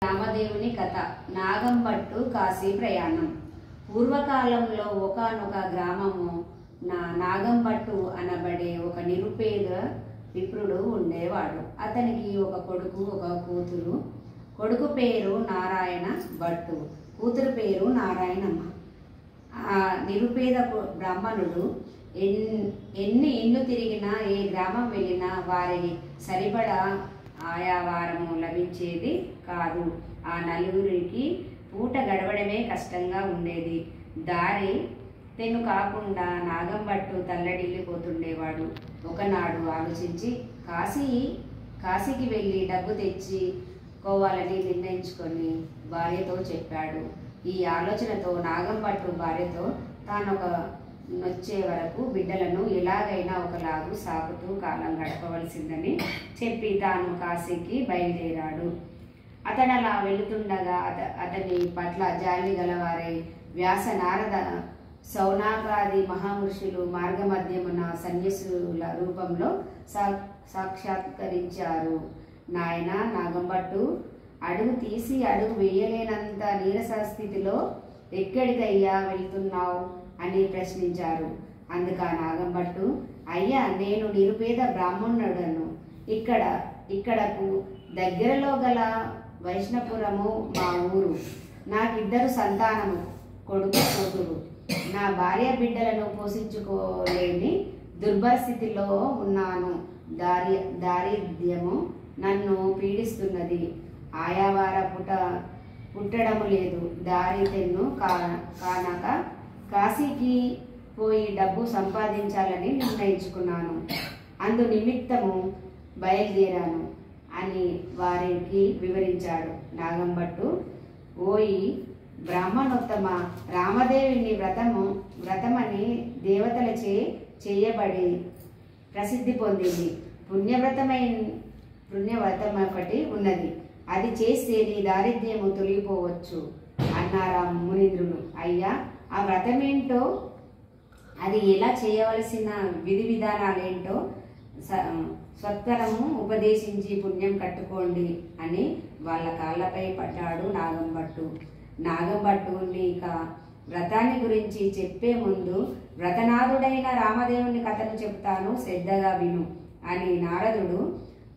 రామదేవుని కథ. నాగంపట్టు కాశీ ప్రయాణం. పూర్వకాలంలో ఒకానొక గ్రామము నాగంపట్టు అనబడే ఒక నిరుపేద విప్రుడు ఉండేవాడు. అతనికి ఒక కొడుకు, ఒక కూతురు. కొడుకు పేరు నారాయణ భట్టు, కూతురు పేరు నారాయణమ్మ. ఆ నిరుపేద బ్రాహ్మణుడు ఎన్ని ఇళ్ళు తిరిగినా, ఏ గ్రామం వెళ్ళినా వారికి సరిపడా ఆయా వారము లభించేది కాదు. ఆ నలుగురికి పూట గడవడమే కష్టంగా ఉండేది. దారి తెన్ను కాకుండా నాగంపట్టు తల్లడిల్లిపోతుండేవాడు. ఒకనాడు ఆలోచించి కాశీకి వెళ్ళి డబ్బు తెచ్చుకోవాలని నిర్ణయించుకొని భార్యతో చెప్పాడు. ఈ ఆలోచనతో నాగంపట్టు భార్యతో తానొచ్చే వరకు బిడ్డలను ఎలాగైనా ఒకలాగు సాకుతూ కాలం గడపవలసిందని చెప్పి తాను కాశీకి బయలుదేరాడు. అతడు అలా వెళుతుండగా అతని పట్ల జాలి గలవారై వ్యాస, నారద, సౌనకాది మహాపురుషులు మార్గమధ్యమున సన్యాసుల రూపంలో సాక్షాత్కరించారు. నాయన నాగంపట్టు, అడుగు తీసి అడుగు వేయలేనంత నీరస స్థితిలో ఎక్కడికయ్యా వెళ్తున్నావు అని ప్రశ్నించారు. అందుక నాగంపట్టు, అయ్యా, నేను నిరుపేద బ్రాహ్మణుడను. ఇక్కడకు దగ్గరలో గల వైష్ణపురము మా ఊరు. నాకిద్దరు సంతానము, కొడుకు, కూతురు. నా భార్య బిడ్డలను పోషించుకోలేని దుర్భరస్థితిలో ఉన్నాను. దారిద్ర్యము నన్ను పీడిస్తున్నది. ఆయావార పుట్టడము లేదు. దారి తెన్ను కానక కాశీకి పోయి డబ్బు సంపాదించాలని నిర్ణయించుకున్నాను. అందు నిమిత్తము బయలుదేరాను అని వారికి వివరించాడు. నాగంపట్టు, ఓయి బ్రాహ్మణోత్తమ, రామదేవుని వ్రతమని దేవతలచే చేయబడి ప్రసిద్ధి పొందింది. పుణ్యవ్రతం ఒకటి ఉన్నది. అది చేస్తే నీ దారిద్ర్యము తొలగిపోవచ్చు అన్నారా మునీంద్రులు. అయ్యా, ఆ వ్రతమేంటో, అది ఎలా చేయవలసిన విధి విధానాలేంటో సత్వరము ఉపదేశించి పుణ్యం కట్టుకోండి అని వాళ్ళ కాళ్ళపై పడ్డాడు నాగంపట్టు. నాగంపట్టు, నీక వ్రతాన్ని గురించి చెప్పే ముందు వ్రతనాథుడైన రామదేవుని కథను చెప్తాను, శ్రద్ధగా విను అని నారదుడు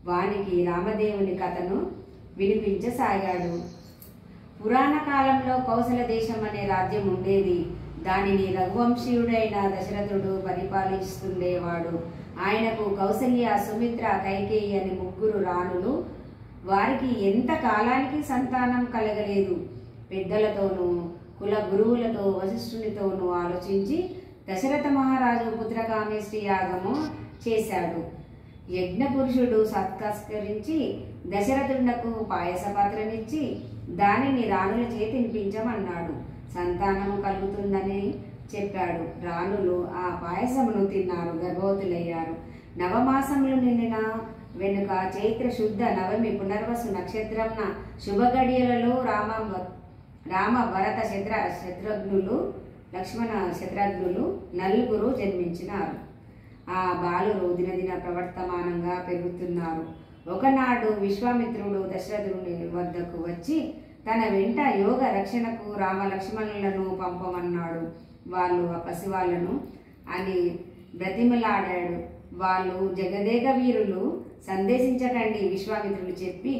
వానికి రామదేవుని కథను వినిపించసాగాడు. పురాణ కాలంలో కౌసల దేశం అనే రాజ్యం ఉండేది. దానిని రఘువంశీయుడైన దశరథుడు పరిపాలిస్తుండేవాడు. ఆయనకు కౌసల్య, సుమిత్ర, కైకేయి అని ముగ్గురు రాణులు. వారికి ఎంత కాలానికి సంతానం కలగలేదు. పెద్దలతోనూ కుల గురువులతో వశిష్ఠునితోనూ ఆలోచించి దశరథ మహారాజు పుత్రకామేష్టి యాగము చేశాడు. యజ్ఞపురుషుడు సత్కరించి దశరథునకు పాయస పాత్రనిచ్చి దానిని రాణుల చేతి తినిపించమన్నాడు. సంతానము కలుగుతుందని చెప్పాడు. రాణులు ఆ పాయసమును తిన్నారు, గర్భవతులయ్యారు. నవమాసములు నిండిన వెనుక చైత్ర శుద్ధ నవమి పునర్వసు నక్షత్రంన శుభగడియలలో రామ, భరత, శత్రుఘ్నులు, లక్ష్మణ, శత్రుఘ్నులు నలుగురు జన్మించినారు. ఆ బాలురు దినదిన ప్రవర్తమానంగా పెరుగుతున్నారు. ఒకనాడు విశ్వామిత్రుడు దశరథుని వద్దకు వచ్చి తన వెంట యోగ రక్షణకు రామ, లక్ష్మణులను పంపమన్నాడు. వాళ్ళు ఆ పసివాళ్లను అని బ్రతిమలాడాడు. వాళ్ళు జగదేక వీరులు, సందేశించకండి విశ్వామిత్రుడు చెప్పి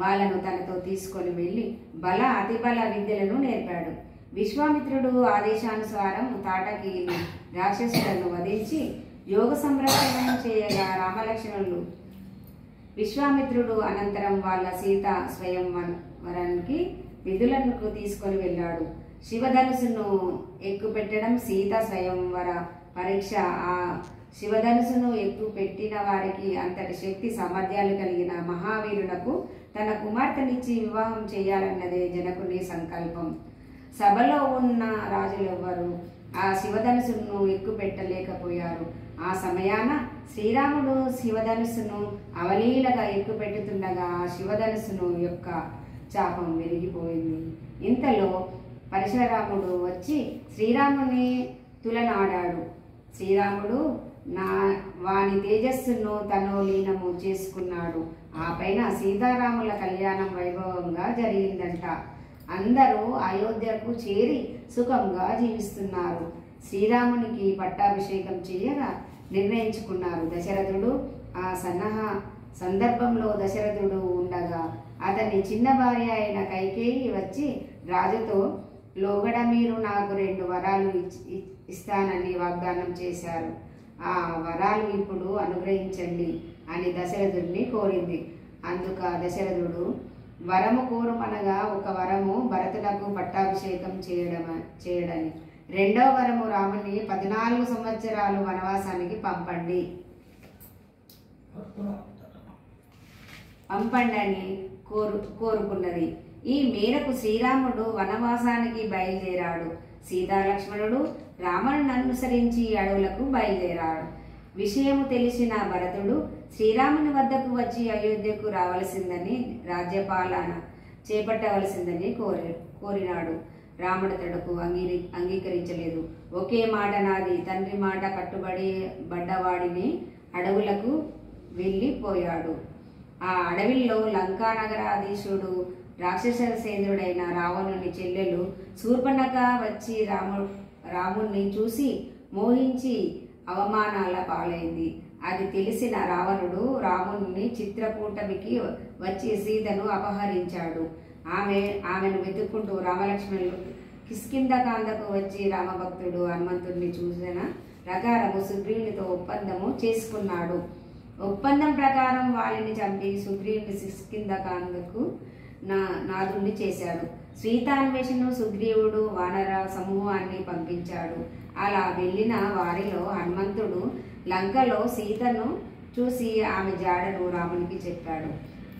వాళ్ళను తనతో తీసుకొని వెళ్ళి బల, అతిబల విద్యలను నేర్పాడు. విశ్వామిత్రుడు ఆదేశానుసారం తాటకి రాక్షసులను వధించి యోగ సంరక్షణ చేయగా రామలక్ష్మణులు విశ్వామిత్రుడు అనంతరం వాళ్ళ సీత స్వయంవరానికి విధులకు తీసుకొని వెళ్ళాడు. శివధనుసును ఎక్కుపెట్టడం సీత స్వయంవర పరీక్ష. ఆ శివధనుసును ఎక్కుపెట్టిన వారికి అంతటి శక్తి సామర్థ్యాలు కలిగిన మహావీరులకు తన కుమార్తెనిచ్చి వివాహం చేయాలన్నదే జనకుని సంకల్పం. సభలో ఉన్న రాజులెవ్వరూ ఆ శివధనుసును ఎక్కుపెట్టలేకపోయారు. ఆ సమయాన శ్రీరాముడు శివధనుసును అవలీలగా ఎక్కుపెట్టుతుండగా ఆ శివధనుసును యొక్క చాపం విరిగిపోయింది. ఇంతలో పరశురాముడు వచ్చి శ్రీరాముని తులనాడాడు. శ్రీరాముడు వాని తేజస్సును తను లీనము చేసుకున్నాడు. ఆ పైన సీతారాముల కళ్యాణం వైభవంగా జరిగిందంట. అందరూ అయోధ్యకు చేరి సుఖంగా జీవిస్తున్నారు. శ్రీరామునికి పట్టాభిషేకం చేయగా నిర్ణయించుకున్నారు. దశరథుడు ఆ సందర్భంలో దశరథుడు ఉండగా అతని చిన్న భార్య అయిన కైకేయి వచ్చి రాజుతో, లోగడ మీరు నాకు 2 వరాలు ఇస్తానని వాగ్దానం చేశారు. ఆ వరాలు ఇప్పుడు అనుగ్రహించండి అని దశరథుడిని కోరింది. అందుక దశరథుడు, వరము కోరుమనగా ఒక వరము భరతులకు పట్టాభిషేకం చేయడని, 2వ వరము రాముని 14 సంవత్సరాలు వనవాసానికి పంపండి అని కోరుకున్నది. ఈ మేరకు శ్రీరాముడు వనవాసానికి బయలుదేరాడు. సీతాలక్ష్మణుడు రాముని అనుసరించి అడవులకు బయలుదేరాడు. విషయము తెలిసిన భరతుడు శ్రీరాముని వద్దకు వచ్చి అయోధ్యకు రావలసిందని, రాజ్యపాలన చేపట్టవలసిందని కోరినాడు. రాముడు తడకు అంగీకరించలేదు. ఒకే మాట నాది, తండ్రి మాట కట్టుబడి బడ్డవాడిని అడవులకు వెళ్ళిపోయాడు. ఆ అడవిలో లంకా నగరాధీశుడు రాక్షస సేంద్రుడైన రావణుని చెల్లెలు శూర్పణఖ వచ్చి రాముణ్ణి చూసి మోహించి అవమానాల పాలైంది. అది తెలిసిన రావణుడు రాముని చిత్రకూటమికి వచ్చి సీతను అపహరించాడు. ఆమెను వెతుక్కుంటూ రామలక్ష్మణులు కిష్కింధకాందకు వచ్చి రామభక్తుడు హనుమంతుడిని చూసిన ప్రకారము సుగ్రీవునితో ఒప్పందము చేసుకున్నాడు. ఒప్పందం ప్రకారం వాళ్ళని చంపి సుగ్రీవుని కిష్కింధకాందకు నాదుణ్ణి చేశాడు. సీతాన్వేషను సుగ్రీవుడు వానర సమూహాన్ని పంపించాడు. అలా వెళ్ళిన వారిలో హనుమంతుడు లంకలో సీతను చూసి ఆమె జాడను రామునికి చెప్పాడు.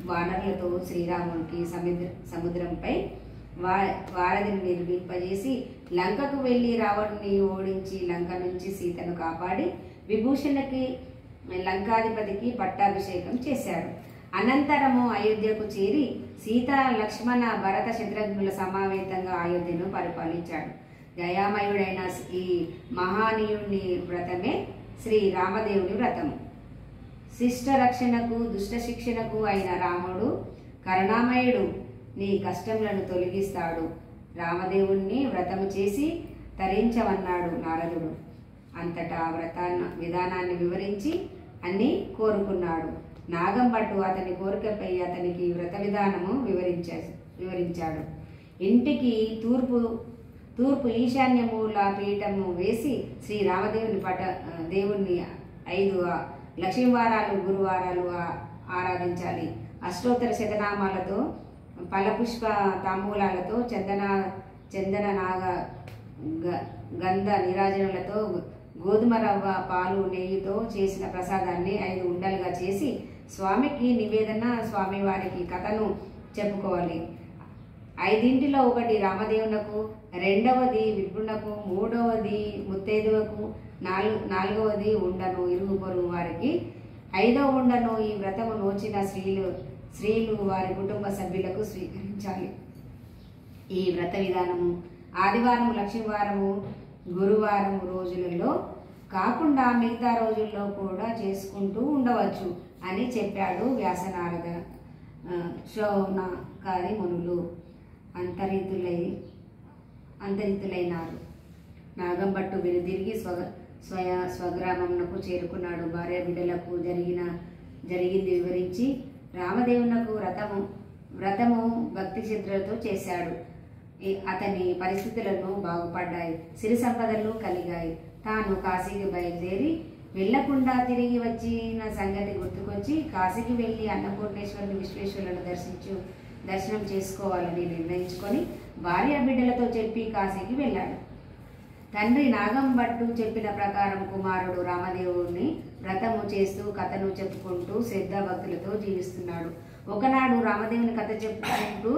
వానరులతో శ్రీరామునికి సముద్రంపై వారధిని నిర్మింపజేసి లంకకు వెళ్ళి రావణుని ఓడించి లంక నుంచి సీతను కాపాడి విభూషణకి లంకాధిపతికి పట్టాభిషేకం చేశాడు. అనంతరము అయోధ్యకు చేరి సీత లక్ష్మణ భరత శత్రుఘ్నుల సమవేతంగా అయోధ్యను పరిపాలించాడు. దయామయుడైన ఈ మహానీయుని వ్రతమే శ్రీ రామదేవుని వ్రతము. శిష్ట రక్షణకు దుష్ట శిక్షణకు అయిన రాముడు కరుణామయుడు, నీ కష్టములను తొలగిస్తాడు. రామదేవుణ్ణి వ్రతము చేసి తరించవన్నాడు నారదుడు. అంతటా విధానాన్ని వివరించి అన్ని కోరుకున్నాడు. నాగంభట్టు అతని కోరికపై అతనికి వ్రత విధానము వివరించాడు. ఇంటికి తూర్పు ఈశాన్యమూల పీఠము వేసి శ్రీ రామదేవుని దేవుణ్ణి 5 లక్ష్మీవారాలు గురువారాలు ఆరాధించాలి. అష్టోత్తర శతనామాలతో ఫలపుష్ప తాంబూలాలతో చందన నాగ గంధ నీరాజనులతో గోధుమ రవ్వ పాలు నెయ్యితో చేసిన ప్రసాదాన్ని 5 ఉండలుగా చేసి స్వామికి నివేదన, స్వామివారికి కథను చెప్పుకోవాలి. 5 1 రామదేవునకు, 2వది విష్ణునకు, 3వది ముత్తైదువకు, 4వది ఉండను ఇరుగు పొరుగు వారికి, 5వ ఉండను ఈ వ్రతము నోచిన స్త్రీలు వారి కుటుంబ సభ్యులకు స్వీకరించాలి. ఈ వ్రత విధానము ఆదివారం, లక్ష్మీవారము, గురువారం రోజులలో కాకుండా మిగతా రోజుల్లో కూడా చేసుకుంటూ ఉండవచ్చు అని చెప్పాడు వ్యాసనారద. శౌనకాది మునులు అంతరితులైనారు. నాగంభట్టు వెనుదిరిగి స్వగ్రామమునకు చేరుకున్నాడు. భార్య బిడ్డలకు జరిగింది వివరించి రామదేవునకు వ్రతము భక్తి శ్రద్ధలతో చేశాడు. అతని పరిస్థితులను బాగుపడ్డాయి, సిరి సంపదలు కలిగాయి. తాను కాశీకి బయలుదేరి వెళ్లకుండా తిరిగి వచ్చిన సంగతి గుర్తుకొచ్చి కాశీకి వెళ్ళి అన్నపూర్ణేశ్వరుని విశ్వేశ్వరులను దర్శనం చేసుకోవాలని నిర్ణయించుకొని భార్య బిడ్డలతో చెప్పి కాశీకి వెళ్ళాడు. తండ్రి నాగంభట్టు చెప్పిన ప్రకారం కుమారుడు రామదేవుని వ్రతము చేస్తూ కథను చెప్పుకుంటూ శ్రద్ధాభక్తులతో జీవిస్తున్నాడు. ఒకనాడు రామదేవుని కథ చెప్పుకుంటూ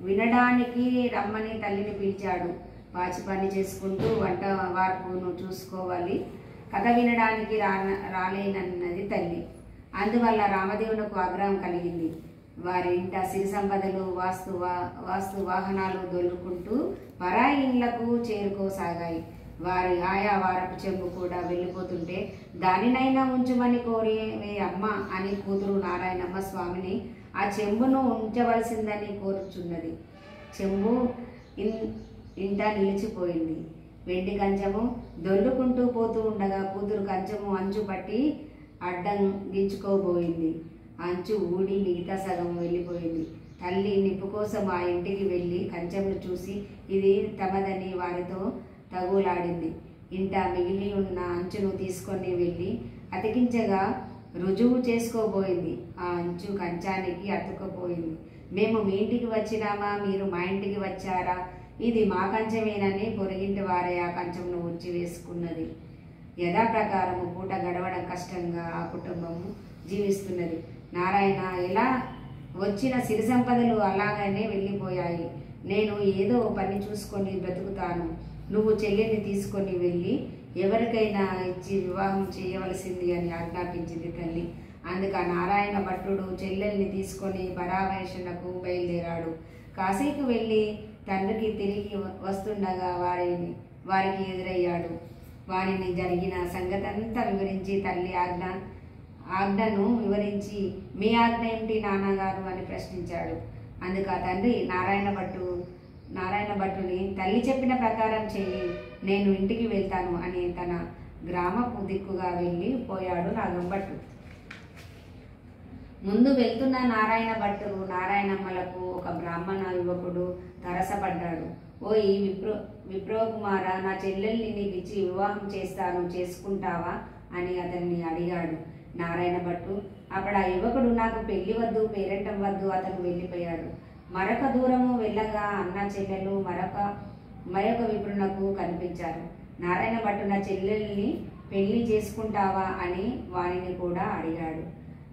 వినడానికి రమ్మని తల్లిని పిలిచాడు. పాచి పని చేసుకుంటూ వంట వార్పును చూసుకోవాలి, కథ వినడానికి రాలేనన్నది తల్లి. అందువల్ల రామదేవునకు ఆగ్రహం కలిగింది. వారి ఇంట సిరి సంపదలు, వాస్తు వాహనాలు దొల్లుకుంటూ పరాయి ఇండ్లకు చేరుకోసాగాయి. వారి ఆయా వారపు చెంబు కూడా వెళ్ళిపోతుంటే దానినైనా ఉంచమని కోరి అమ్మ అని కూతురు నారాయణమ్మ స్వామిని ఆ చెంబును ఉంచవలసిందని కోరుచున్నది. చెంబు ఇంట నిలిచిపోయింది. వెండి కంచము దొర్లుకుంటూ పోతూ ఉండగా కూతురు కంచము అంచు పట్టి అడ్డంగించుకోబోయింది. అంచు ఊడి మిగతా సగం వెళ్ళిపోయింది. తల్లి నిప్పు కోసం ఆ ఇంటికి వెళ్ళి కంచెంను చూసి ఇది తమదని వారితో తగులాడింది. ఇంట మిగిలి ఉన్న అంచును తీసుకొని వెళ్ళి అతికించగా రుజువు చేసుకోబోయింది. ఆ అంచు కంచానికి అతుక్కుపోయింది. మేము మీ ఇంటికి వచ్చినామా, మీరు మా ఇంటికి వచ్చారా, ఇది మా కంచమేనని పొరిగింటి వారే ఆ కంచంను ఉంచి వేసుకున్నది. యథాప్రకారము పూట గడవడం కష్టంగా ఆ కుటుంబము జీవిస్తున్నది. నారాయణ ఎలా వచ్చిన సిరి సంపదలు అలాగనే వెళ్ళిపోయాయి. నేను ఏదో పని చూసుకొని బ్రతుకుతాను. నువ్వు చెల్లెల్ని తీసుకొని వెళ్ళి ఎవరికైనా ఇచ్చి వివాహం చేయవలసింది అని ఆజ్ఞాపించింది తల్లి. అందుకు ఆ నారాయణ భట్టుడు చెల్లెల్ని తీసుకొని పరామర్శనకు బయలుదేరాడు. కాశీకి వెళ్ళి తండ్రికి తిరిగి వస్తుండగా వారికి ఎదురయ్యాడు. వారిని జరిగిన సంగతంతా వివరించి తల్లి ఆజ్ఞను వివరించి మీ ఆజ్ఞ ఏమిటి నాన్నగారు అని ప్రశ్నించాడు. అందుకు ఆ తండ్రి నారాయణ భట్టుని తల్లి చెప్పిన ప్రకారం చెయ్యి, నేను ఇంటికి వెళ్తాను అని తన గ్రామపు దిక్కుగా వెళ్ళి పోయాడు నాగంభట్టు. ముందు వెళ్తున్న నారాయణ భట్టు నారాయణమ్మలకు ఒక బ్రాహ్మణ యువకుడు తరసపడ్డాడు. ఓయి విప్రోకుమార, నా చెల్లెల్ని నీకు ఇచ్చి వివాహం చేస్తాను, చేసుకుంటావా అని అతన్ని అడిగాడు. నారాయణ భట్టు అప్పుడు ఆ యువకుడు నాకు పెళ్లి వద్దు, పేరంటం వద్దు, అతను వెళ్ళిపోయాడు. మరొక దూరము వెళ్ళగా అన్న చెల్లెలు మరొక విప్రునకు కనిపించారు. నారాయణ భట్టు నా చెల్లెల్ని పెళ్లి చేసుకుంటావా అని వారిని కూడా అడిగాడు.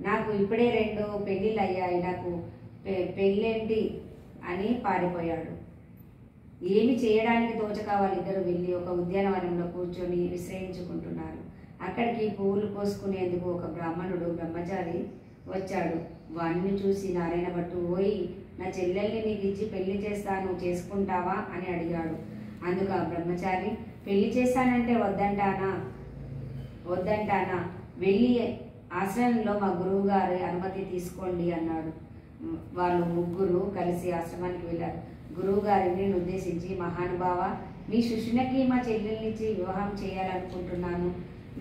నాకు ఇప్పుడే 2 పెళ్లిళ్ళు అయ్యాయి, నాకు పెళ్ళేంటి అని పారిపోయాడు. ఏమి చేయడానికి తోచక వాళ్ళిద్దరూ వెళ్ళి ఒక ఉద్యానవనంలో కూర్చొని విశ్రయించుకుంటున్నారు. అక్కడికి పువ్వులు కోసుకునేందుకు ఒక బ్రహ్మచారి వచ్చాడు. వాణ్ణి చూసి నారాయణ భట్టు ఓయి, నా చెల్లెల్ని నీకు ఇచ్చి పెళ్లి చేస్తాను, చేసుకుంటావా అని అడిగాడు. అందుకు ఆ బ్రహ్మచారి పెళ్లి చేస్తానంటే వద్దంటానా, వెళ్ళి ఆశ్రమంలో మా గురువు గారి అనుమతి తీసుకోండి అన్నాడు. వాళ్ళు ముగ్గురు కలిసి ఆశ్రమానికి వెళ్ళారు. గురువు గారిని ఉద్దేశించి మహానుభావ, మీ శిష్యునికి మా చెల్లెల్నిచ్చి వివాహం చేయాలనుకుంటున్నాను,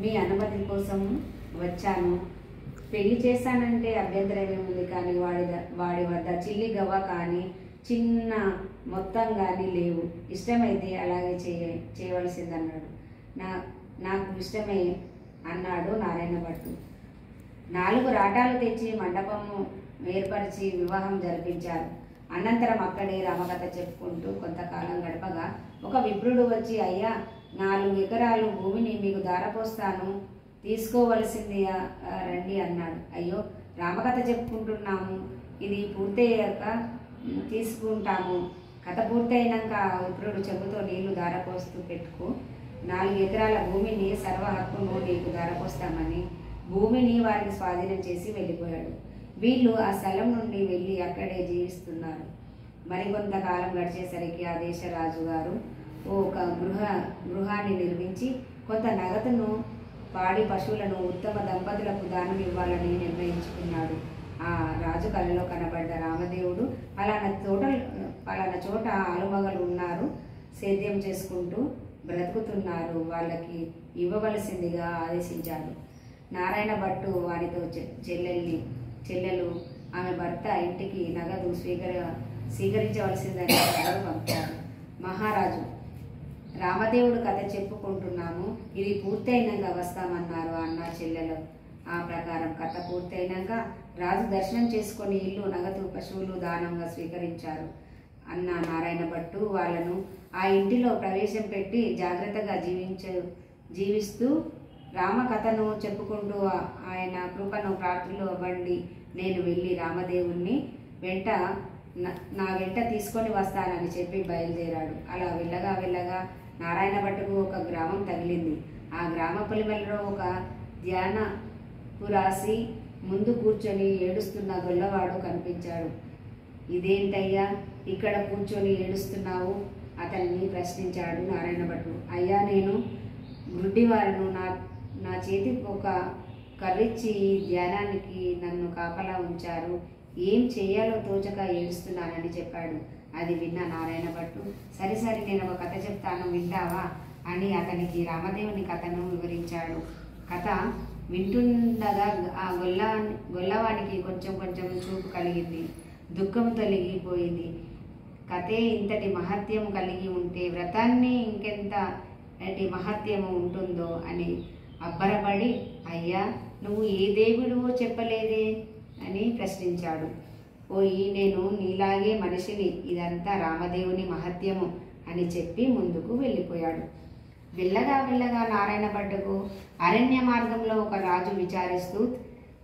మీ అనుమతి కోసం వచ్చాను. పెళ్లి చేస్తానంటే అభ్యంతరమేముంది, కానీ వాడి వద్ద చిల్లి గవ్వ కానీ చిన్న మొత్తం కానీ లేవు. ఇష్టమైతే అలాగే చేయవలసిందన్నాడు. నాకు ఇష్టమే అన్నాడు నారాయణ భట్టు. 4 రాటాలు తెచ్చి మండపము ఏర్పరిచి వివాహం జరిపించారు. అనంతరం అక్కడే రామకథ చెప్పుకుంటూ కొంతకాలం గడపగా ఒక విప్రుడు వచ్చి, అయ్యా, 4 ఎకరాలు భూమిని మీకు దారపోస్తాను, తీసుకోవలసింది రండి అన్నాడు. అయ్యో, రామకథ చెప్పుకుంటున్నాము, ఇది పూర్తయ్యాక తీసుకుంటాము. కథ పూర్తయినాక విప్రుడు చెంబుతో నీళ్లు దారపోస్తూ పెట్టుకు, 4 ఎకరాల భూమిని సర్వ హక్కును నీకు దారపోస్తామని భూమిని వారికి స్వాధీనం చేసి వెళ్ళిపోయాడు. వీళ్ళు ఆ స్థలం నుండి వెళ్ళి అక్కడే జీవిస్తున్నారు. మరికొంతకాలం గడిచేసరికి ఆ దేశ రాజుగారు ఒక గృహాన్ని నిర్మించి కొంత నగదును, పాడి పశువులను ఉత్తమ దంపతులకు దానం ఇవ్వాలని నిర్ణయించుకున్నాడు. ఆ రాజు కళలో కనబడ్డ రామదేవుడు పలానా చోట ఆలుమగలు ఉన్నారు, సేద్యం చేసుకుంటూ బ్రతుకుతున్నారు, వాళ్ళకి ఇవ్వవలసిందిగా ఆదేశించాడు. నారాయణ భట్టు వారితో చెల్లెలు ఆమె భర్త ఇంటికి నగదు స్వీకరించవలసిందని పంపారు. మహారాజు, రామదేవుడు కథ చెప్పుకుంటున్నాము, ఇది పూర్తయినాక వస్తామన్నారు అన్న చెల్లెలు. ఆ ప్రకారం కథ పూర్తయినాక రాజు దర్శనం చేసుకొని ఇల్లు, నగదు, పశువులు దానంగా స్వీకరించారు. అన్న నారాయణ భట్టు వాళ్ళను ఆ ఇంటిలో ప్రవేశం పెట్టి జాగ్రత్తగా జీవిస్తూ రామకథను చెప్పుకుంటూ ఆయన కృపను ప్రార్థనలు అవ్వండి, నేను వెళ్ళి రామదేవుణ్ణి నా వెంట తీసుకొని వస్తానని చెప్పి బయలుదేరాడు. అలా వెళ్ళగా నారాయణ భట్టుకు ఒక గ్రామం తగిలింది. ఆ గ్రామ పొలిమలలో ఒక ధ్యాన పురాసి ముందు కూర్చొని ఏడుస్తున్న గొల్లవాడు కనిపించాడు. ఇదేంటయ్యా, ఇక్కడ కూర్చొని ఏడుస్తున్నావు, అతన్ని ప్రశ్నించాడు నారాయణ భట్టు. అయ్యా, నేను గుడ్డివారను, నా చేతికి ఒక కర్రిచ్చి ధ్యానానికి నన్ను కాపలా ఉంచారు. ఏం చేయాలో తోచక ఏడుస్తున్నానని చెప్పాడు. అది విన్న నారాయణ భట్టు, సరే నేను ఒక కథ చెప్తాను, వింటావా అని అతనికి రామదేవుని కథను వివరించాడు. కథ వింటుండగా ఆ గొల్లవానికి కొంచెం చూపు కలిగింది. దుఃఖం తొలగిపోయింది. కథే ఇంతటి మహత్యం కలిగి ఉంటే వ్రతాన్ని ఇంకెంతటి మహత్యము ఉంటుందో అని అబ్బరపడి, అయ్యా, నువ్వు ఏ దేవుడివో చెప్పలేదే అని ప్రశ్నించాడు. పోయి, నేను నీలాగే మనిషిని, ఇదంతా రామదేవుని మహత్యము అని చెప్పి ముందుకు వెళ్ళిపోయాడు. వెళ్ళగా నారాయణ భట్టుకు అరణ్య మార్గంలో ఒక రాజు విచారిస్తూ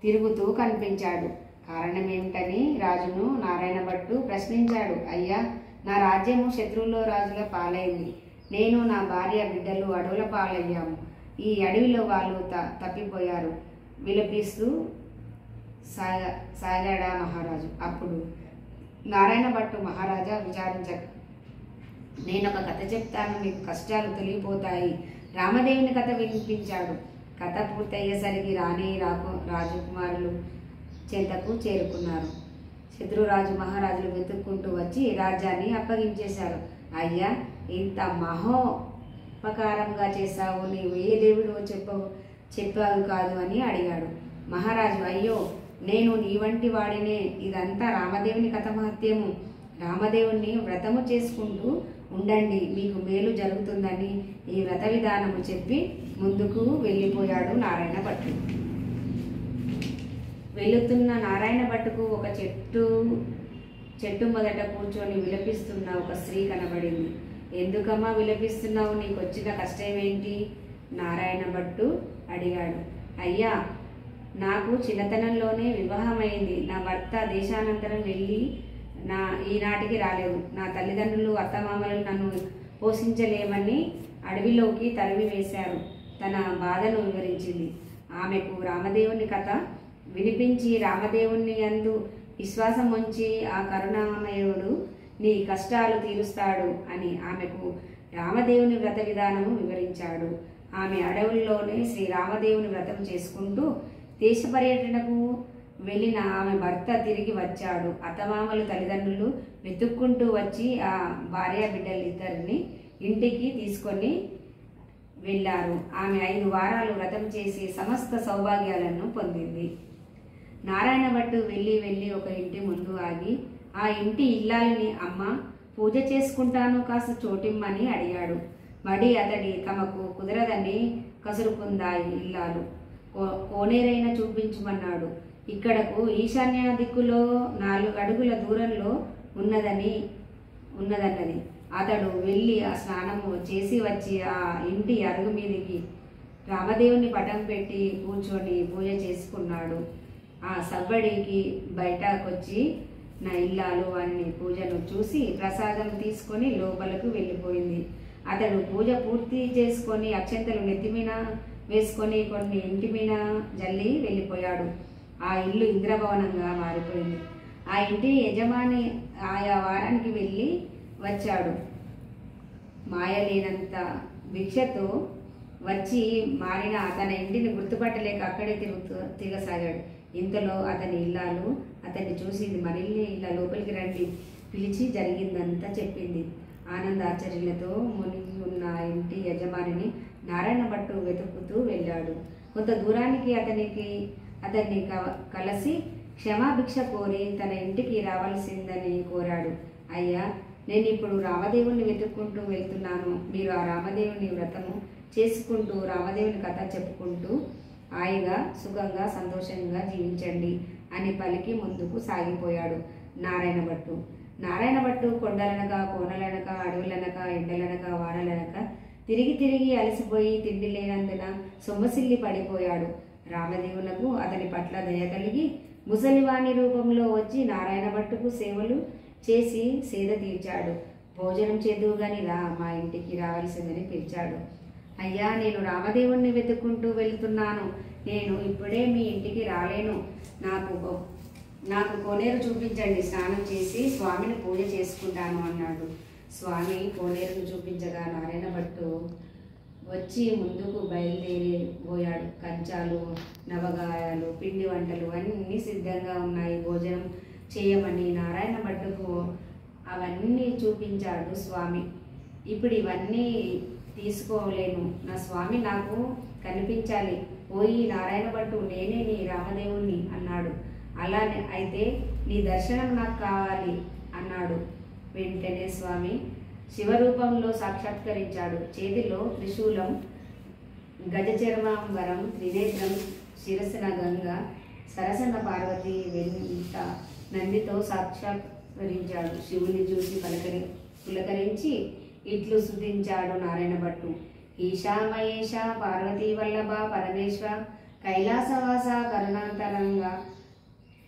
తిరుగుతూ కనిపించాడు. కారణమేమిటని రాజును నారాయణ భట్టు ప్రశ్నించాడు. అయ్యా, నా రాజ్యము శత్రువుల రాజుల పాలైంది. నేను, నా భార్య, బిడ్డలు అడవుల పాలయ్యాము. ఈ అడవిలో వాళ్ళు తప్పిపోయారు విలపిస్తూ సాగాడా మహారాజు. అప్పుడు నారాయణ భట్టు, మహారాజా, విచారించక నేనొక కథ చెప్తాను, మీకు కష్టాలు తొలగిపోతాయి. రామదేవుని కథ వినిపించాడు. కథ పూర్తయ్యేసరికి రాజకుమారులు చెంతకు చేరుకున్నారు. శత్రురాజు మహారాజులు వెతుక్కుంటూ వచ్చి రాజ్యాన్ని అప్పగించేశారు. అయ్యా, ఇంత మహోపకారంగా చేశావు, నీవు ఏ దేవుడు చెప్పావు కాదు అని అడిగాడు. మహారాజు, అయ్యో, నేను నీ వంటి వాడినే. ఇదంతా రామదేవుని కథ మహత్యము. రామదేవుని వ్రతము చేసుకుంటూ ఉండండి, మీకు మేలు జరుగుతుందని ఈ వ్రత విధానము చెప్పి ముందుకు వెళ్ళిపోయాడు నారాయణ భట్టు. వెళుతున్న నారాయణ భట్టుకు ఒక చెట్టు మొదట కూర్చొని విలపిస్తున్న ఒక స్త్రీ కనబడింది. ఎందుకమ్మా విలపిస్తున్నావు? నీకు వచ్చిన కష్టమేంటి? నారాయణ భట్టు అడిగాడు. అయ్యా, నాకు చిన్నతనంలోనే వివాహమైంది. నా భర్త దేశానంతరం వెళ్ళి ఈనాటికి రాలేదు. నా తల్లిదండ్రులు, అత్తమామలు నన్ను పోషించలేమని అడవిలోకి తరిమి వేశారు. తన బాధను వివరించింది. ఆమెకు రామదేవుని కథ వినిపించి, రామదేవుని యందు విశ్వాసం ఉంచి ఆ కరుణామయుడు నీ కష్టాలు తీరుస్తాడు అని ఆమెకు రామదేవుని వ్రత విధానము వివరించాడు. ఆమె అడవుల్లోనే శ్రీరామదేవుని వ్రతం చేసుకుంటూ దేశ పర్యటనకు వెళ్ళిన ఆమె భర్త తిరిగి వచ్చాడు. అత్తమామలు, తల్లిదండ్రులు వెతుక్కుంటూ వచ్చి ఆ భార్య బిడ్డలిద్దరిని ఇంటికి తీసుకొని వెళ్ళారు. ఆమె 5 వారాలు వ్రతం చేసి సమస్త సౌభాగ్యాలను పొందింది. నారాయణ భట్టు వెళ్ళి ఒక ఇంటి ముందు ఆగి ఆ ఇంటి ఇల్లాలిని, అమ్మ, పూజ చేసుకుంటాను, కాస్త చోటిమ్మని అడిగాడు. మడి అతడి తమకు కుదరదని కసురుకుందా ఇల్లాలు. కోనేరైనా చూపించమన్నాడు. ఇక్కడకు ఈశాన్య దిక్కులో 4 అడుగుల దూరంలో ఉన్నదన్నది. అతడు వెళ్ళి ఆ స్నానము చేసి వచ్చి ఆ ఇంటి అరుగు మీదికి రామదేవుని పటం పెట్టి కూర్చొని పూజ చేసుకున్నాడు. ఆ సవ్వడికి బయటకొచ్చి నా ఇల్లాలు అని పూజను చూసి ప్రసాదం తీసుకొని లోపలకు వెళ్ళిపోయింది. అతడు పూజ పూర్తి చేసుకొని అక్షంతలు నెత్తిమీన వేసుకొని కొన్ని ఇంటి మీద జల్లి వెళ్ళిపోయాడు. ఆ ఇల్లు ఇంద్రభవనంగా మారిపోయింది. ఆ ఇంటి యజమాని ఆయా వారానికి వెళ్ళి వచ్చాడు. మాయలేనంత భిక్షతో వచ్చి మారిన తన ఇంటిని గుర్తుపట్టలేక అక్కడే తిరగసాగాడు. ఇంతలో అతని ఇల్లాలు అతన్ని చూసి, మరిల్లి ఇలా లోపలికి రండి, పిలిచి జరిగిందంతా చెప్పింది. ఆనందాశ్చర్యాలతో మునిగి ఉన్న ఇంటి యజమానిని నారాయణ భట్టు వెతుకుతూ వెళ్ళాడు. కొంత దూరానికి అతన్ని కలిసి క్షమాభిక్ష కోరి తన ఇంటికి రావాల్సిందని కోరాడు. అయ్యా, నేను ఇప్పుడు రామదేవుని వెతుక్కుంటూ వెళ్తున్నాను. మీరు ఆ రామదేవుని వ్రతము చేసుకుంటూ రామదేవుని కథ చెప్పుకుంటూ హాయిగా, సుఖంగా, సంతోషంగా జీవించండి అని పలికి ముందుకు సాగిపోయాడు నారాయణ భట్టు. నారాయణ భట్టు కొండలనక, కోనలనక, అడవులనక, ఎండలనక, వానలనక తిరిగి అలసిపోయి తిండి లేనందున సొమ్మసిల్లి పడిపోయాడు. రామదేవులకు అతని పట్ల దయ కలిగి ముసలివాణి రూపంలో వచ్చి నారాయణ భట్టుకు సేవలు చేసి సేద తీర్చాడు. భోజనం చేదువు గాని రా, మా ఇంటికి రావాల్సిందని పిలిచాడు. అయ్యా, నేను రామదేవుణ్ణి వెతుక్కుంటూ వెళ్తున్నాను. నేను ఇప్పుడే మీ ఇంటికి రాలేను. నాకు కోనేరు చూపించండి, స్నానం చేసి స్వామిని పూజ చేసుకుంటాను అన్నాడు. స్వామి కోనేరును చూపించగా నారాయణ భట్టు వచ్చి ముందుకు బయలుదేరిపోయాడు. కంచాలు, నవగాయాలు, పిండి వంటలు అన్నీ సిద్ధంగా ఉన్నాయి. భోజనం చేయమని నారాయణ భట్టుకు అవన్నీ చూపించాడు స్వామి. ఇప్పుడు ఇవన్నీ తీసుకోలేను, నా స్వామి నాకు కనిపించాలి. పోయి నారాయణ భట్టు, నేనే నీ రామదేవుణ్ణి అన్నాడు. అలానే అయితే నీ దర్శనం నాకు కావాలి అన్నాడు. వెంటనే స్వామి శివరూపంలో సాక్షాత్కరించాడు. చేతిలో త్రిశూలం, గజచర్మాంబరం, త్రినేత్రం, శిరస్సున గంగ, సరసన పార్వతి వెంట నందితో సాక్షాత్కరించాడు. శివుని చూసి పులకరించి ఇట్లు స్తుతించాడు నారాయణ భట్టు. ఈశా మహేష పార్వతీ వల్లభ పరమేశ్వర కైలాసవాస కరుణాంతరంగ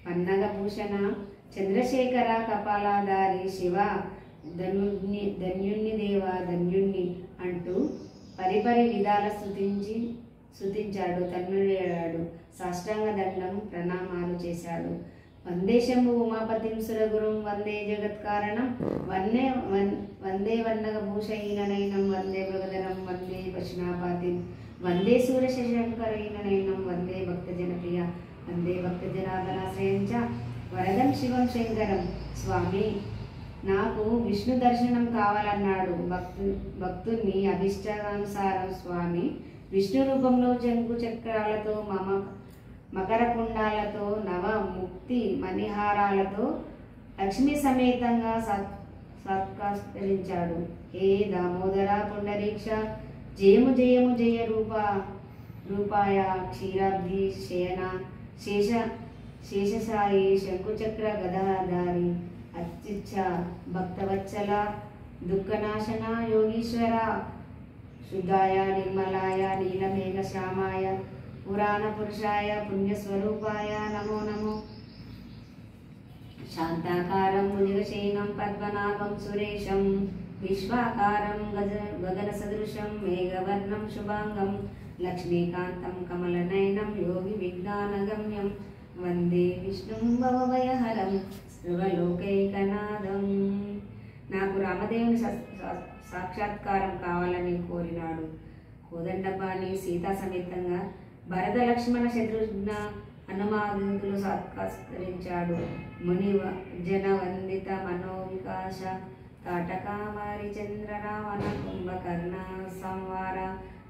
పన్నగభూషణ చంద్రశేఖర కపాలాధారి శివ ధన్యుణ్ణి దేవ ధన్యుణ్ణి అంటూ పరిపరి విధాల స్తుతించాడు. తన్నుడేడాడు. సాష్టాంగ దండం ప్రణామాలు చేశాడు. వందే శంభు ఉమాపతిం సురగురుం వందే జగత్కారణం వందే వన్నగభూషహీననైనం వందే భగదరం వందే పశునాపాతిం వందే సూర్యశంకరైననైనం వందే భక్తజనప్రియ వందే భక్తజనార్దనాశ్రయంచ వరదం శివం శంకరం. స్వామి నాకు విష్ణు దర్శనం కావాలన్నాడు. భక్తుని అభిష్టానుసారం స్వామి విష్ణు రూపంలో జంకు చక్రాలతో మకర కుండాలతో నవ ముక్తి మణిహారాలతో లక్ష్మీ సమేతంగా సత్కరించాడు. హే దామోదర పుండరీక్ష జయము జయము జయ రూపాయ క్షీరాబ్ది శయన శేషసాయి శంకుచక్ర గదాధారి అత్యుచ్చ భక్తవత్సల దుఃఖనాశన యోగీశ్వర శుద్ధాయ నిర్మలాయ నీలమేఘ శ్యామాయ పురాణ పురుషాయ పుణ్యస్వరూపాయ నమో నమో. శాంతాకారం భుజగశయనం పద్మనాభం సురేశం విశ్వాకారం గగన సదృశం మేఘవర్ణం శుభాంగం లక్ష్మీకాంతం కమలనయనం యోగి విజ్ఞానగమ్యం వందే విష్ణుం భవభయహరం సర్వలోకైకనాథం. నాకు రామదేవుని సాక్షాత్కారం కావాలని కోరినాడు. కోదండపాణి సీతా సమేతంగా భరత లక్ష్మణ శత్రుఘ్న హనుమాదులు సాక్షాత్కరించాడు. ముని జన వందిత మనోవికాశ తాటకామారి చంద్ర రావణ కుంభకర్ణ సంవార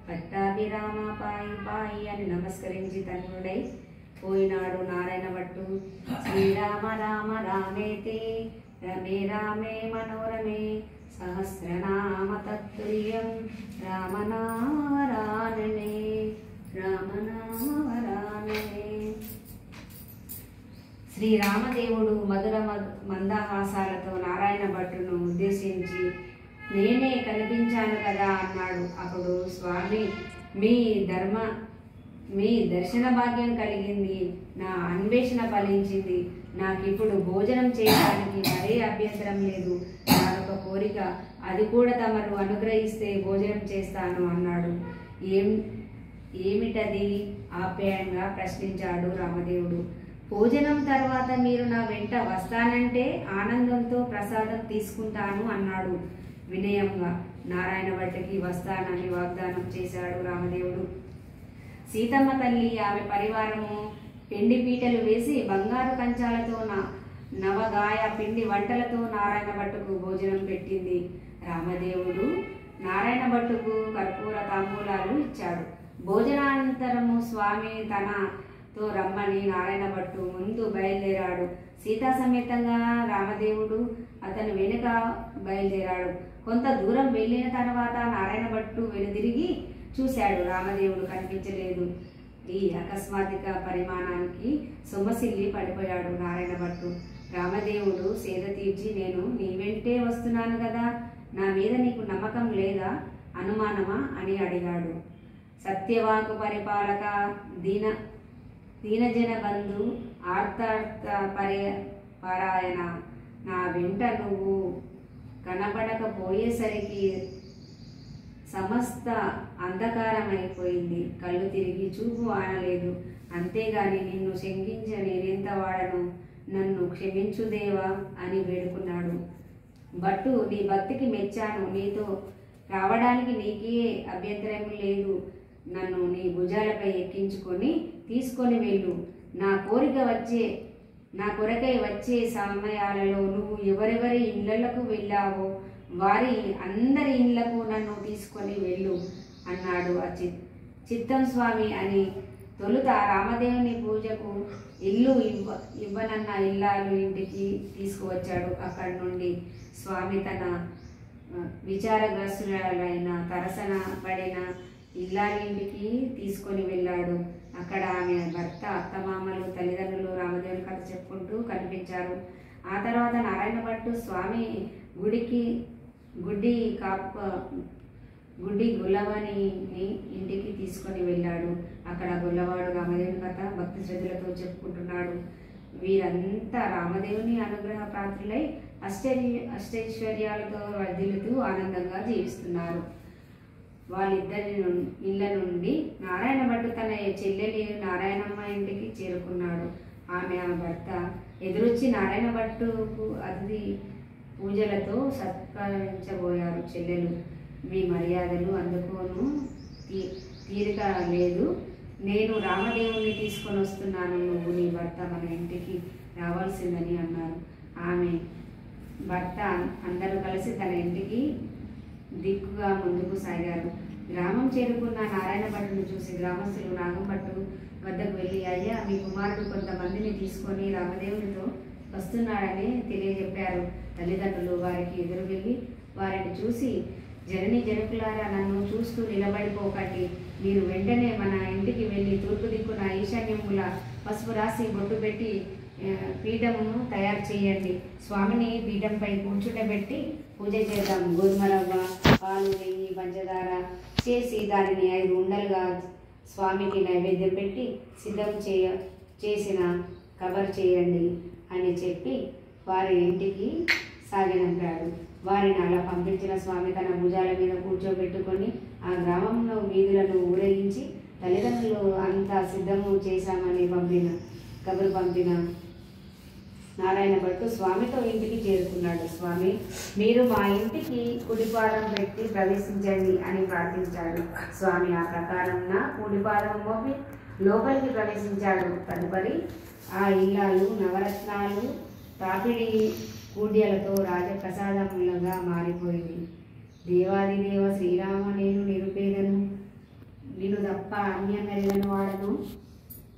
పట్టాభిరామ పాయి పాయి అని నమస్కరించి తన్నుడై పోయినాడు నారాయణ భట్టు. శ్రీరామ రామ రామేతి రమే రామే మనోరమే సహస్రనామ తత్తుల్యం రామనామవరాననే రామనామవరాననే. శ్రీరామదేవుడు మధుర మందహాసాలతో నారాయణ భట్టును ఉద్దేశించి నేనే కనిపించాను కదా అన్నాడు. అప్పుడు స్వామి మీ దర్శన భాగ్యం కలిగింది, నా అన్వేషణ ఫలించింది. నాకిప్పుడు భోజనం చేయడానికి మరే అభ్యంతరం లేదు. నాదొక కోరిక, అది కూడా తమరు అనుగ్రహిస్తే భోజనం చేస్తాను అన్నాడు. ఏమిటది ఆప్యాయంగా ప్రశ్నించాడు రామదేవుడు. భోజనం తర్వాత మీరు నా వెంట వస్తానంటే ఆనందంతో ప్రసాదం తీసుకుంటాను అన్నాడు వినయంగా. నారాయణ భట్టుకి వస్తానని వాగ్దానం చేశాడు రామదేవుడు. సీతమ్మ తల్లి ఆమె పరివారము పిండి పీటలు వేసి బంగారు కంచాలతో నవగాయ పిండి వంటలతో నారాయణ భట్టుకు భోజనం పెట్టింది. రామదేవుడు నారాయణ భట్టుకు కర్పూర తాంబూలాలు ఇచ్చాడు. భోజనానంతరము స్వామి తనతో రమ్మని నారాయణ భట్టు ముందు బయలుదేరాడు. సీతా సమేతంగా రామదేవుడు అతను వెనుక బయలుదేరాడు. కొంత దూరం వెళ్ళిన తర్వాత నారాయణ భట్టు వెనుదిరిగి చూశాడు. రామదేవుడు కనిపించలేదు. ఈ అకస్మాత్తిక పరిమాణానికి సొమ్మసిల్లి పడిపోయాడు నారాయణ భట్టు. రామదేవుడు సేద తీర్చి, నేను నీ వెంటే వస్తున్నాను కదా, నా మీద నీకు నమ్మకం లేదా, అనుమానమా అని అడిగాడు. సత్యవాకు పరిపాలక దీనజన బంధు ఆర్తార్థ పరాయణ, నా వెంట నువ్వు కనపడకపోయేసరికి సమస్త అంధకారమైపోయింది. కళ్ళు తిరిగి చూపు ఆనలేదు. అంతేగాని నిన్ను శంకించ నేనెంత వాడను, నన్ను క్షమించు దేవా అని వేడుకున్నాడు. భట్టు, నీ భక్తికి మెచ్చాను. నీతో రావడానికి నీకే అభ్యంతరం లేదు. నన్ను నీ భుజాలపై ఎక్కించుకొని తీసుకొని వెళ్ళు. నా కొరకై వచ్చే సమయాలలో నువ్వు ఎవరెవరి ఇళ్లకు వెళ్ళావో వారి అందరి ఇళ్లకు నన్ను తీసుకొని వెళ్ళు అన్నాడు. చిత్తం స్వామి అని తొలుత రామదేవుని పూజకు ఇల్లు ఇవ్వనన్న ఇల్లాలు ఇంటికి తీసుకువచ్చాడు. అక్కడి నుండి స్వామి తన విచారగ్రస్తులైన తరసన పడిన ఇల్లాలింటికి తీసుకొని వెళ్ళాడు. అక్కడ ఆమె భర్త, అత్తమామలు, తల్లిదండ్రులు రామదేవుని కథ చెప్పుకుంటూ కనిపించారు. ఆ తర్వాత నారాయణ భట్టు స్వామి గుడ్డి గుల్లవాని ఇంటికి తీసుకొని వెళ్ళాడు. అక్కడ గుల్లవాడు రామదేవుని కథ భక్తి శ్రద్ధలతో చెప్పుకుంటున్నాడు. వీరంతా రామదేవుని అనుగ్రహ ప్రాప్తులై అష్టైశ్వర్యాలతో వర్ధిల్లుతూ ఆనందంగా జీవిస్తున్నారు. వాళ్ళిద్దరి ఇళ్ళ నుండి నారాయణ భట్టు తన చెల్లెలి నారాయణమ్మ ఇంటికి చేరుకున్నాడు. ఆమె భర్త ఎదురొచ్చి నారాయణ భట్టుకు అతిథి పూజలతో సత్కరించబోయారు. చెల్లెలు, మీ మర్యాదలు అందుకోను తీరిక లేదు. నేను రామదేవుని తీసుకొని వస్తున్నాను. నువ్వు నీ భర్త మన ఇంటికి రావాల్సిందని అన్నారు. ఆమె భర్త అందరూ కలిసి తన ఇంటికి దిక్కుగా ముందుకు సాగారు. గ్రామం చేరుకున్న నారాయణ భట్టును చూసి గ్రామస్తులు నాగం భట్టు వద్దకు వెళ్ళి, అయ్యా, మీ కుమారుడు కొంతమందిని తీసుకొని రామదేవునితో వస్తున్నాడని తెలియజెప్పారు. తల్లిదండ్రులు వారికి ఎదురు వెళ్ళి వారిని చూసి, జనకులారా, నన్ను చూస్తూ నిలబడిపోకండి. మీరు వెంటనే మన ఇంటికి వెళ్ళి తూర్పు దిక్కున ఈశాన్యముల పసుపు రాసి బొట్టు పెట్టి పీఠమును తయారు చేయండి. స్వామిని పీఠంపై కూర్చుండబెట్టి పూజ చేద్దాం. గోధుమ రవ్వ, పాలు, నెయ్యి, పంచదార చేసి దానిని 5 ఉండలుగా స్వామికి నైవేద్యం పెట్టి సిద్ధం చేసిన కబర్ చేయండి అని చెప్పి వారి ఇంటికి సాగనంపాడు. వారిని అలా పంపించిన స్వామి తన భుజాల మీద కూర్చోబెట్టుకొని ఆ గ్రామంలో వీధులను ఊరేగించి తల్లిదండ్రులు అంతా సిద్ధము చేశామని కబురు పంపిన నారాయణ భట్టు స్వామితో ఇంటికి చేరుకున్నాడు. స్వామి, మీరు మా ఇంటికి కుడిపాదం పెట్టి ప్రవేశించండి అని ప్రార్థించాడు. స్వామి ఆ ప్రకారంగా కుడిపాదం మోపి లోపలికి ప్రవేశించాడు. తదుపరి ఆ ఇల్లాలు నవరత్నాలు తాపిడి కూడ్యలతో రాజప్రసాదములుగా మారిపోయింది. దేవాదిదేవ శ్రీరామ, నేను నిరుపేదను, నిన్ను తప్ప అన్యమెరగను వాడను.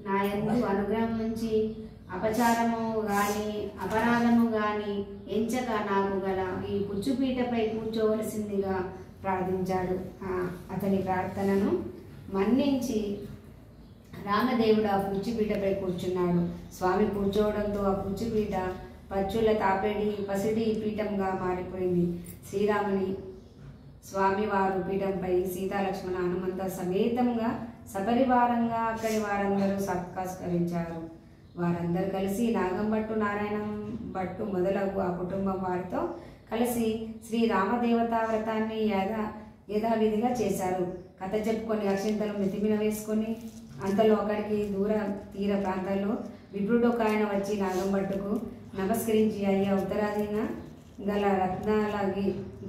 నా యందు అనుగ్రహం నుంచి అపరాధము గాని ఎంచక నాకు గల ఈ పుచ్చుపీటపై కూర్చోవలసిందిగా ప్రార్థించాడు. అతని ప్రార్థనను మన్నించి రామదేవుడు ఆ పుచ్చుపీటపై కూర్చున్నాడు. స్వామి కూర్చోవడంతో ఆ పుచ్చుపీట పచ్చుల తాపేడి పసిడి పీఠంగా మారిపోయింది. స్వామివారు పీఠంపై సీతాలక్ష్మణ హనుమంత సమేతంగా సపరివారంగా అక్కడి వారందరూ సత్కరించారు. వారందరూ కలిసి నాగంభట్టు, నారాయణ భట్టు మొదలగు ఆ కుటుంబం వారితో కలిసి శ్రీ రామదేవతా వ్రతాన్ని యథావిధిగా చేశారు. కథ చెప్పుకొని అక్షింతలు నెత్తిమిన వేసుకొని అంతలో అక్కడికి తీర ప్రాంతాల్లో విప్రుడు ఒక ఆయన వచ్చి నాగంభట్టుకు నమస్కరించి, అయ్యా, ఉత్తరాదిన గల రత్నాల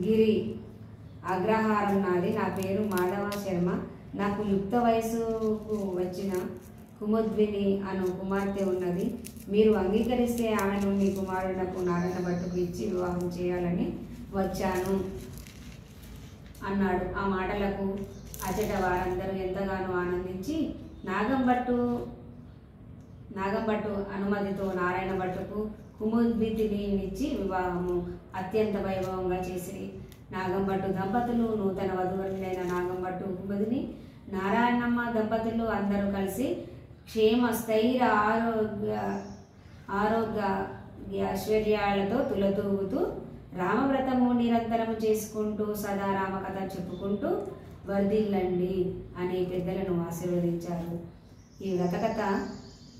గిరి అగ్రహారం నాది. నా పేరు మాధవ శర్మ. నాకు యుక్త వయసుకు వచ్చిన కుముద్విని అను కుమార్తె ఉన్నది. మీరు అంగీకరిస్తే ఆమెను మీ కుమారుడకు నారాయణ భట్టుకు ఇచ్చి వివాహం చేయాలని వచ్చాను అన్నాడు. ఆ మాటలకు అచట వారందరూ ఎంతగానో ఆనందించి నాగంభట్టు అనుమతితో నారాయణ భట్టుకు కుముద్విని ఇచ్చి వివాహము అత్యంత వైభవంగా చేసి నాగంభట్టు దంపతులు నూతన వధువరులైన నాగంభట్టు కుముదిని నారాయణమ్మ దంపతులు అందరూ కలిసి క్షేమ స్థైర్య ఆరోగ్య ఐశ్వర్యాలతో తులతూగుతూ రామవ్రతము నిరంతరము చేసుకుంటూ సదా రామకథ చెప్పుకుంటూ వర్ధిల్లండి అని పెద్దలను ఆశీర్వదించారు. ఈ వ్రతకథ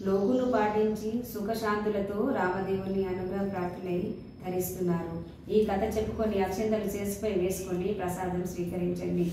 లోకులు పాటించి సుఖశాంతులతో రామదేవుని అనుగ్రహ ప్రాప్తులై ధరిస్తున్నారు. ఈ కథ చెప్పుకొని అక్షంతలు చేసిపై వేసుకొని ప్రసాదం స్వీకరించండి.